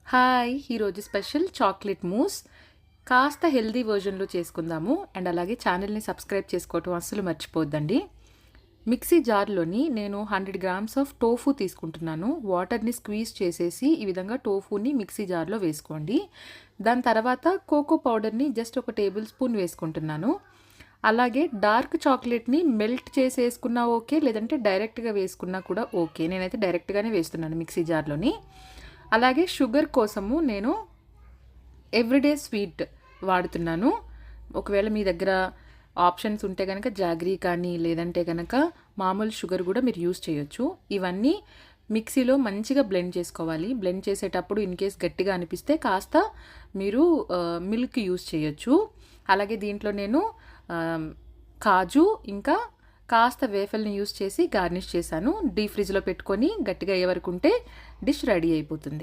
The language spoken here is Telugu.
హాయ్! ఈరోజు స్పెషల్ చాక్లెట్ మూస్ కాస్త హెల్తీ వర్జన్‌లో చేసుకుందాము. అండ్ అలాగే ఛానల్‌ని సబ్స్క్రైబ్ చేసుకోవటం అస్సలు మర్చిపోవద్దండి. మిక్సీ జార్‌లోని నేను 100 గ్రామ్స్ ఆఫ్ టోఫు తీసుకుంటున్నాను. వాటర్‌ని స్క్వీజ్ చేసేసి ఈ విధంగా టోఫుని మిక్సీ జార్‌లో వేసుకోండి. దాని తర్వాత కోకో పౌడర్‌ని జస్ట్ ఒక టేబుల్ స్పూన్ వేసుకుంటున్నాను. అలాగే డార్క్ చాక్లెట్‌ని మెల్ట్ చేసేసుకున్నా ఓకే, లేదంటే డైరెక్ట్‌గా వేసుకున్నా కూడా ఓకే. నేనైతే డైరెక్ట్‌గానే వేస్తున్నాను మిక్సీ జార్‌లోని. అలాగే షుగర్ కోసము నేను ఎవ్రీడే స్వీట్ వాడుతున్నాను. ఒకవేళ మీ దగ్గర ఆప్షన్స్ ఉంటే గనక జాగరీ కానీ, లేదంటే గనక మామూలు షుగర్ కూడా మీరు యూజ్ చేయొచ్చు. ఇవన్నీ మిక్సీలో మంచిగా బ్లెండ్ చేసుకోవాలి. బ్లెండ్ చేసేటప్పుడు ఇన్‌కేస్ గట్టిగా అనిపిస్తే కాస్త మీరు మిల్క్ యూజ్ చేయొచ్చు. అలాగే దీంట్లో నేను కాజు ఇంకా కాస్త వేఫల్ని యూజ్ చేసి గార్నిష్ చేశాను. డీప్ ఫ్రిడ్జ్‌లో పెట్టుకొని గట్టిగా అయ్యే వరకు ఉంటే డిష్ రెడీ అయిపోతుంది.